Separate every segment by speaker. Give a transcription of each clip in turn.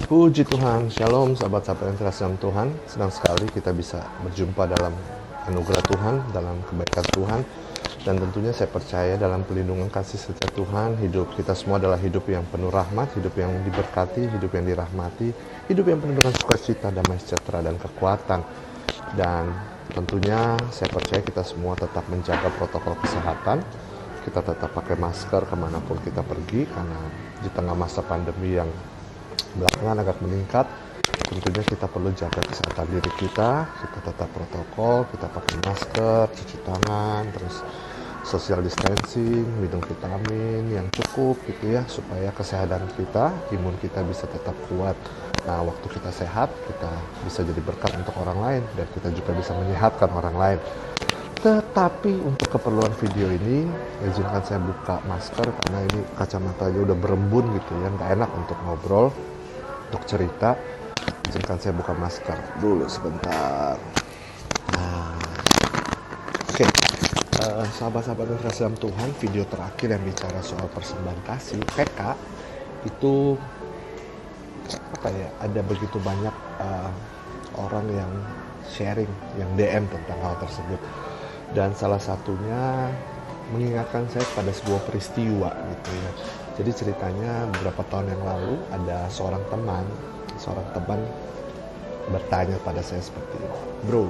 Speaker 1: Puji Tuhan, Shalom sahabat-sahabat yang terkasih dalam Tuhan. Senang sekali kita bisa berjumpa dalam anugerah Tuhan, dalam kebaikan Tuhan. Dan tentunya saya percaya dalam pelindungan kasih setia Tuhan, hidup kita semua adalah hidup yang penuh rahmat, hidup yang diberkati, hidup yang dirahmati, hidup yang penuh dengan sukacita, damai sejahtera, dan kekuatan. Dan tentunya saya percaya kita semua tetap menjaga protokol kesehatan, kita tetap pakai masker kemanapun kita pergi, karena di tengah masa pandemi yang belakangan agak meningkat, tentunya kita perlu jaga kesehatan diri kita tetap protokol, kita pakai masker, cuci tangan, terus social distancing, minum vitamin yang cukup gitu ya, supaya kesehatan kita, imun kita bisa tetap kuat. Nah, waktu kita sehat, kita bisa jadi berkat untuk orang lain, dan kita juga bisa menyehatkan orang lain. Tetapi untuk keperluan video ini, izinkan saya buka masker karena ini kacamatanya udah berembun gitu ya, nggak enak untuk ngobrol, untuk cerita. Izinkan saya buka masker dulu sebentar. Nah, oke. Sahabat-sahabat yang kasih dalam Tuhan, video terakhir yang bicara soal persembahan kasih, PK, itu apa ya? Ada begitu banyak orang yang sharing, yang DM tentang hal tersebut. Dan salah satunya mengingatkan saya pada sebuah peristiwa gitu ya. Jadi ceritanya beberapa tahun yang lalu ada seorang teman bertanya pada saya seperti ini, "Bro,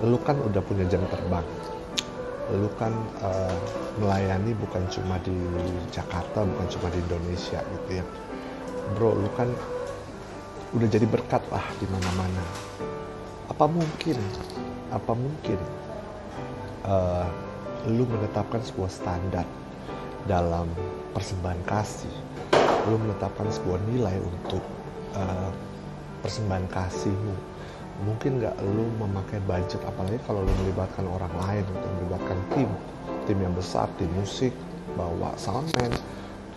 Speaker 1: lu kan udah punya jam terbang, lu kan melayani bukan cuma di Jakarta, bukan cuma di Indonesia gitu ya. Bro, lu kan udah jadi berkat lah di mana-mana. Apa mungkin lu menetapkan sebuah standar dalam persembahan kasih, lu menetapkan sebuah nilai untuk persembahan kasihmu. Mungkin nggak lu memakai budget, apalagi kalau lu melibatkan orang lain, untuk melibatkan tim yang besar, tim musik, bawa soundman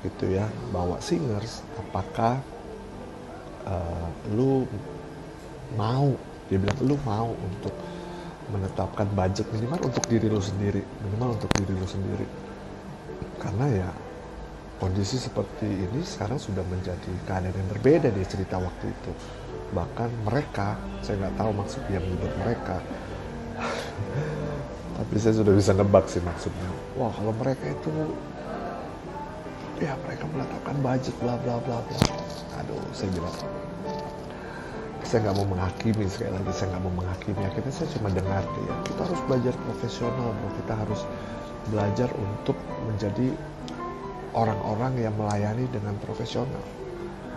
Speaker 1: gitu ya, bawa singers. Apakah lu mau?" Dia bilang, "Lu mau untuk menetapkan budget minimal untuk diri lu sendiri, karena ya kondisi seperti ini sekarang sudah menjadi keadaan yang berbeda." Dia cerita waktu itu, bahkan mereka, saya nggak tahu maksud yang menyebut mereka, tapi saya sudah bisa nebak sih maksudnya. Wah, kalau mereka itu ya mereka menetapkan budget bla bla bla bla. Aduh, saya bilang, saya nggak mau menghakimi, sekali lagi saya nggak mau menghakimi. Akhirnya saya cuma dengar dia, kita harus belajar profesional bro, kita harus belajar untuk menjadi orang-orang yang melayani dengan profesional.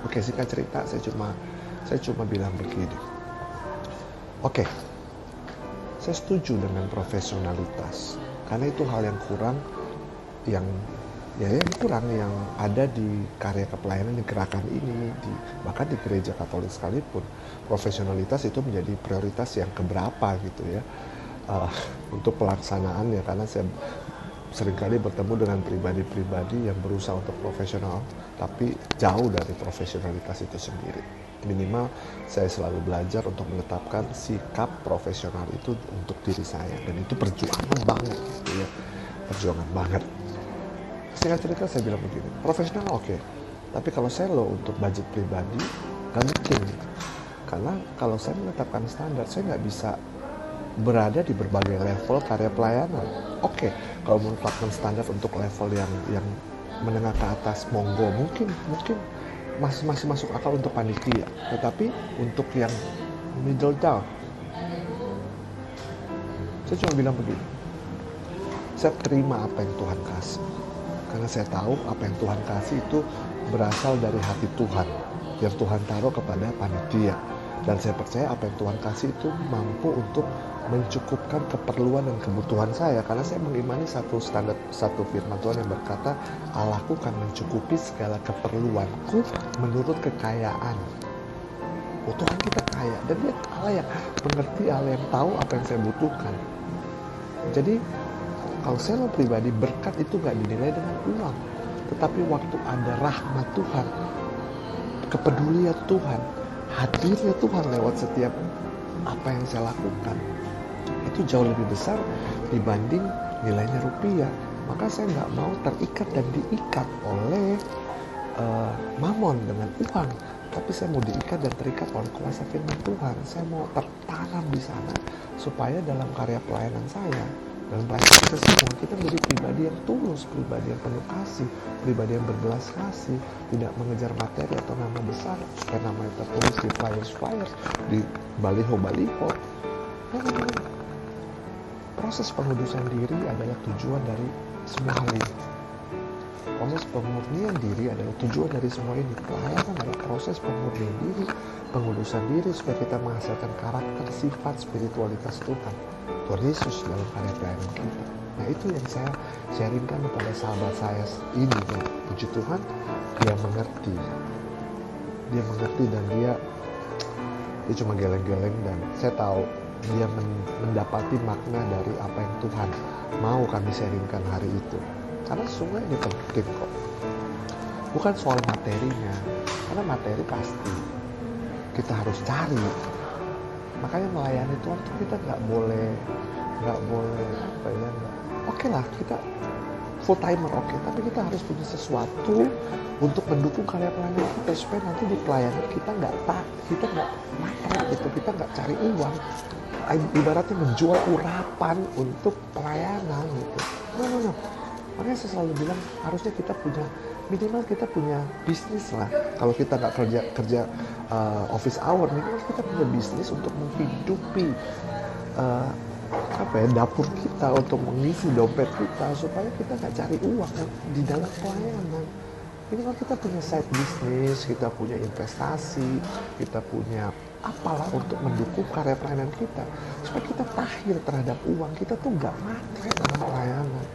Speaker 1: Oke, singkat cerita, saya cuma bilang begini, oke, saya setuju dengan profesionalitas, karena itu hal yang kurang, yang ada di karya kepelayanan di gerakan ini, bahkan di gereja Katolik sekalipun. Profesionalitas itu menjadi prioritas yang keberapa gitu ya, untuk pelaksanaannya, karena saya seringkali bertemu dengan pribadi-pribadi yang berusaha untuk profesional, tapi jauh dari profesionalitas itu sendiri. Minimal saya selalu belajar untuk menetapkan sikap profesional itu untuk diri saya, dan itu perjuangan banget gitu ya, perjuangan banget. Singkat cerita saya bilang begini, profesional oke, tapi kalau saya untuk budget pribadi gak mungkin, karena kalau saya menetapkan standar, saya nggak bisa berada di berbagai level karya pelayanan. Oke, kalau menetapkan standar untuk level yang menengah ke atas, monggo, mungkin masih masuk akal untuk panitia, tetapi untuk yang middle down, saya cuma bilang begini, saya terima apa yang Tuhan kasih, karena saya tahu apa yang Tuhan kasih itu berasal dari hati Tuhan yang Tuhan taruh kepada panitia. Dan saya percaya apa yang Tuhan kasih itu mampu untuk mencukupkan keperluan dan kebutuhan saya, karena saya mengimani satu firman Tuhan yang berkata, Allahku akan mencukupi segala keperluanku menurut kekayaan. Oh, Tuhan kita kaya, dan dia Allah yang mengerti, Allah yang tahu apa yang saya butuhkan. Jadi kalau saya pribadi, berkat itu gak dinilai dengan uang, tetapi waktu ada rahmat Tuhan, kepedulian Tuhan, hadirnya Tuhan lewat setiap apa yang saya lakukan, itu jauh lebih besar dibanding nilainya rupiah. Maka saya nggak mau terikat dan diikat oleh mamon, dengan uang, tapi saya mau diikat dan terikat oleh kuasa firman Tuhan. Saya mau tertanam di sana supaya dalam karya pelayanan saya, dalam pelayanan kita semua, kita menjadi pribadi yang tulus, pribadi yang penuh kasih, pribadi yang berbelas kasih, tidak mengejar materi atau nama besar supaya namanya tertulis di flyers, di baliho-baliho. Proses pengudusan diri adalah tujuan dari semua hal ini. Proses pemurnian diri adalah tujuan dari semua ini. Pelayanan adalah proses pemurnian diri, pengudusan diri supaya kita menghasilkan karakter, sifat, spiritualitas Tuhan Yesus dalam karya pelayanan kita. Nah, itu yang saya sharingkan kepada sahabat saya ini. Ya. Puji Tuhan, dia mengerti dan dia cuma geleng-geleng, dan saya tahu dia mendapati makna dari apa yang Tuhan mau kami sharingkan hari itu. Karena sungguh ini penting kok. Bukan soal materinya, karena materi pasti kita harus cari. Makanya melayani Tuhan tuh kita nggak boleh oke lah kita full timer, oke, tapi kita harus punya sesuatu untuk mendukung karya pelayanan kita supaya nanti di pelayanan kita nggak materi gitu, kita nggak cari uang, ibaratnya menjual urapan untuk pelayanan gitu. No. Makanya saya selalu bilang harusnya kita punya, minimal kita punya bisnis lah. Kalau kita nggak kerja office hour, minimal kita punya bisnis untuk menghidupi dapur kita, untuk mengisi dompet kita, supaya kita nggak cari uang di dalam pelayanan. Minimal kita punya side business, kita punya investasi, kita punya apalah untuk mendukung karya pelayanan kita, supaya kita tahir terhadap uang. Kita tuh nggak matre dalam pelayanan.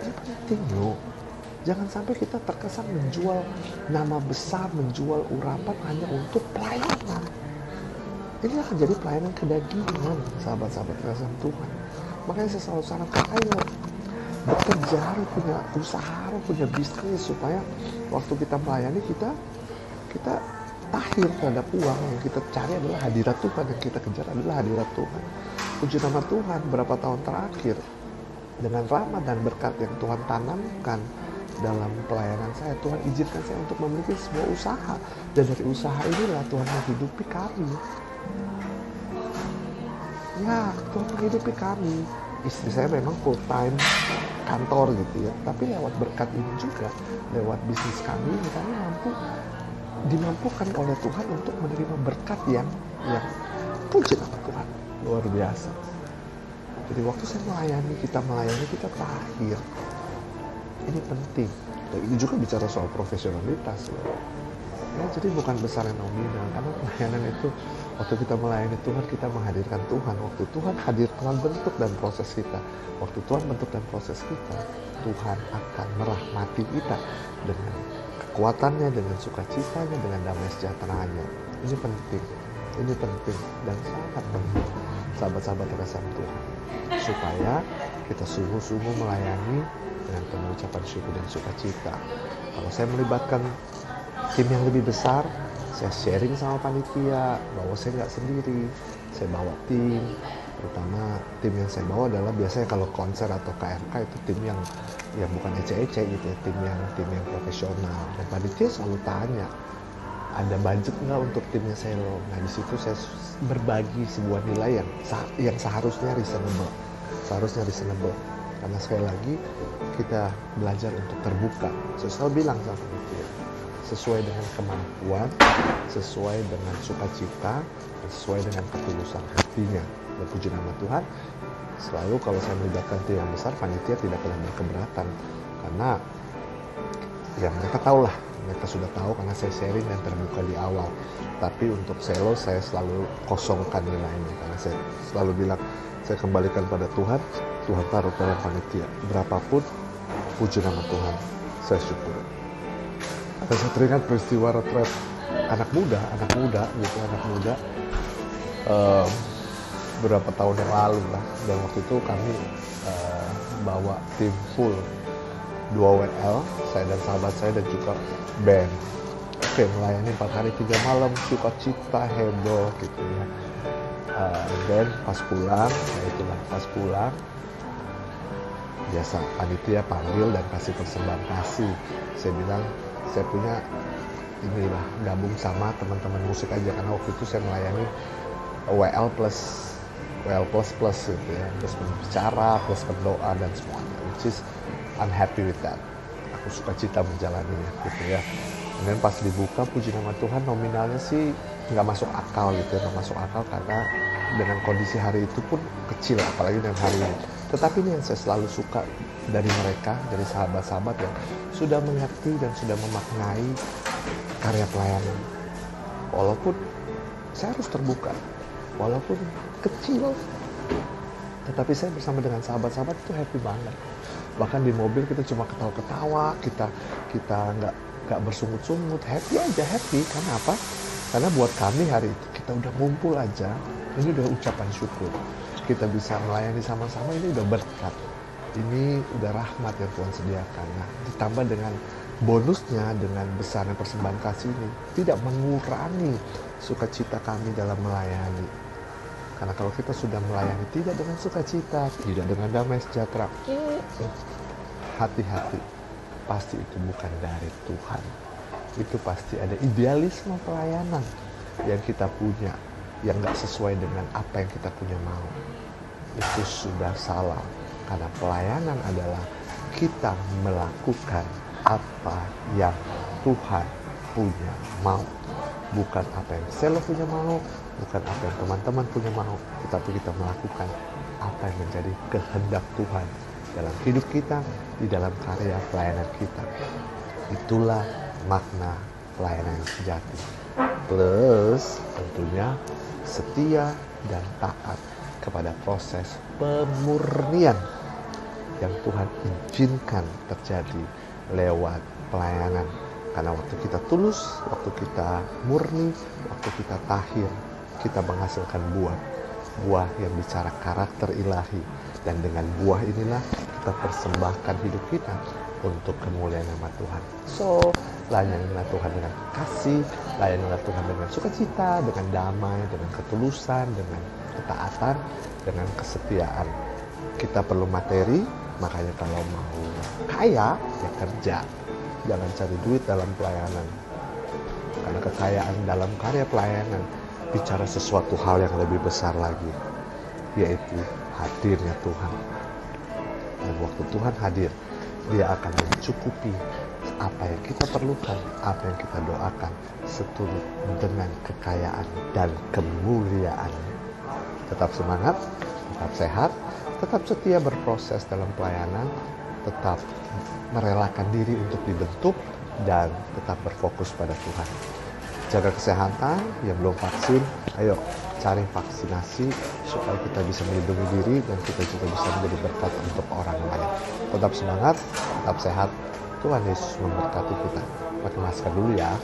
Speaker 1: Ini penting loh. Jangan sampai kita terkesan menjual nama besar, menjual urapan hanya untuk pelayanan. Ini akan jadi pelayanan kedagingan, sahabat-sahabat kasih Tuhan. Makanya saya selalu sarankan, ayo bekerja, punya usaha, punya bisnis, supaya waktu kita melayani kita tahir terhadap uang. Yang kita cari adalah hadirat Tuhan, yang kita kejar adalah hadirat Tuhan. Puji nama Tuhan, berapa tahun terakhir dengan rahmat dan berkat yang Tuhan tanamkan dalam pelayanan saya, Tuhan izinkan saya untuk memiliki sebuah usaha, dan dari usaha inilah Tuhan menghidupi kami. Ya, Tuhan menghidupi kami. Istri saya memang full time kantor gitu ya, tapi lewat berkat ini juga, lewat bisnis kami dimampukan oleh Tuhan untuk menerima berkat yang puji nama Tuhan, luar biasa. Jadi waktu saya melayani, kita tahir. Ini penting. Dan ini juga bicara soal profesionalitas. Ya, jadi bukan besar yang nominal. Karena pelayanan itu, waktu kita melayani Tuhan, kita menghadirkan Tuhan. Waktu Tuhan hadir, Tuhan bentuk dan proses kita. Waktu Tuhan bentuk dan proses kita, Tuhan akan merahmati kita dengan kekuatannya, dengan sukacitanya, dengan damai sejahteranya. Ini penting dan sangat penting, sahabat-sahabat terkasih Tuhan, supaya kita sungguh-sungguh melayani dengan penuh ucapan syukur dan sukacita. Kalau saya melibatkan tim yang lebih besar, saya sharing sama panitia bahwa saya nggak sendiri, saya bawa tim. Terutama tim yang saya bawa adalah biasanya kalau konser atau KRK itu tim yang bukan ece-ece gitu ya, tim yang profesional. Dan panitia selalu tanya, ada budget nggak untuk timnya saya loh. Nah, di situ saya berbagi sebuah nilai yang seharusnya reasonable. Karena sekali lagi kita belajar untuk terbuka. Saya selalu bilang sama panitia, sesuai dengan kemampuan, sesuai dengan sukacita, dan sesuai dengan ketulusan hatinya. Dan puji nama Tuhan, selalu kalau saya melibatkan tim yang besar, panitia tidak pernah berkeberatan. Karena ya mereka sudah tahu karena saya sharing dan terbuka di awal. Tapi untuk selo saya selalu kosongkan nilainya, karena saya selalu bilang, saya kembalikan pada Tuhan taruh dalam panitia. Berapapun, puji nama Tuhan, saya syukur. Saya teringat peristiwa retret anak muda beberapa tahun yang lalu lah. Dan waktu itu kami bawa tim full 2 WL, saya dan sahabat saya dan juga band. Oke, melayani 4 hari 3 malam, sukacita, heboh gitu ya. Dan pas pulang Biasa panitia panggil dan kasih persembahan kasih. Saya bilang saya punya inilah gabung sama teman-teman musik aja, karena waktu itu saya melayani WL plus gitu ya, plus berbicara, plus berdoa dan semuanya, which is I'm happy with that. Aku suka cita menjalaninya gitu ya. Kemudian pas dibuka, puji nama Tuhan, nominalnya sih nggak masuk akal gitu ya, nggak masuk akal karena dengan kondisi hari itu pun kecil, apalagi dengan hari ini. Tetapi ini yang saya selalu suka dari mereka, dari sahabat-sahabat yang sudah mengerti dan sudah memaknai karya pelayanan. Walaupun saya harus terbuka, walaupun kecil, tetapi saya bersama dengan sahabat-sahabat itu happy banget. Bahkan di mobil kita cuma ketawa-ketawa, kita nggak bersungut-sungut, happy aja, happy. Karena apa? Karena buat kami hari itu kita udah ngumpul aja, ini udah ucapan syukur. Kita bisa melayani sama-sama, ini udah berkat. Ini udah rahmat yang Tuhan sediakan. Nah, ditambah dengan bonusnya, dengan besarnya persembahan kasih ini, tidak mengurangi sukacita kami dalam melayani. Karena kalau kita sudah melayani tidak dengan sukacita, tidak dengan damai sejahtera, hati-hati, pasti itu bukan dari Tuhan. Itu pasti ada idealisme pelayanan yang kita punya, yang gak sesuai dengan apa yang kita punya mau. Itu sudah salah, karena pelayanan adalah kita melakukan apa yang Tuhan punya mau. Bukan apa yang Selo punya mau, bukan apa yang teman-teman punya mau, tetapi kita melakukan apa yang menjadi kehendak Tuhan dalam hidup kita, di dalam karya pelayanan kita. Itulah makna pelayanan yang sejati. Plus tentunya setia dan taat kepada proses pemurnian yang Tuhan izinkan terjadi lewat pelayanan. Karena waktu kita tulus, waktu kita murni, waktu kita tahir, kita menghasilkan buah yang bicara karakter ilahi. Dan dengan buah inilah kita persembahkan hidup kita untuk kemuliaan nama Tuhan. So, layanilah Tuhan dengan kasih, layanilah Tuhan dengan sukacita, dengan damai, dengan ketulusan, dengan ketaatan, dengan kesetiaan. Kita perlu materi, makanya kalau mau kaya, ya kerja. Jangan cari duit dalam pelayanan. Karena kekayaan dalam karya pelayanan bicara sesuatu hal yang lebih besar lagi, yaitu hadirnya Tuhan. Dan waktu Tuhan hadir, Dia akan mencukupi apa yang kita perlukan, apa yang kita doakan, seturut dengan kekayaan dan kemuliaan. Tetap semangat, tetap sehat, tetap setia berproses dalam pelayanan, tetap merelakan diri untuk dibentuk, dan tetap berfokus pada Tuhan. Jaga kesehatan, yang belum vaksin, ayo cari vaksinasi supaya kita bisa melindungi diri dan kita juga bisa menjadi berkat untuk orang lain. Tetap semangat, tetap sehat. Tuhan Yesus memberkati kita. Pakai masker dulu ya.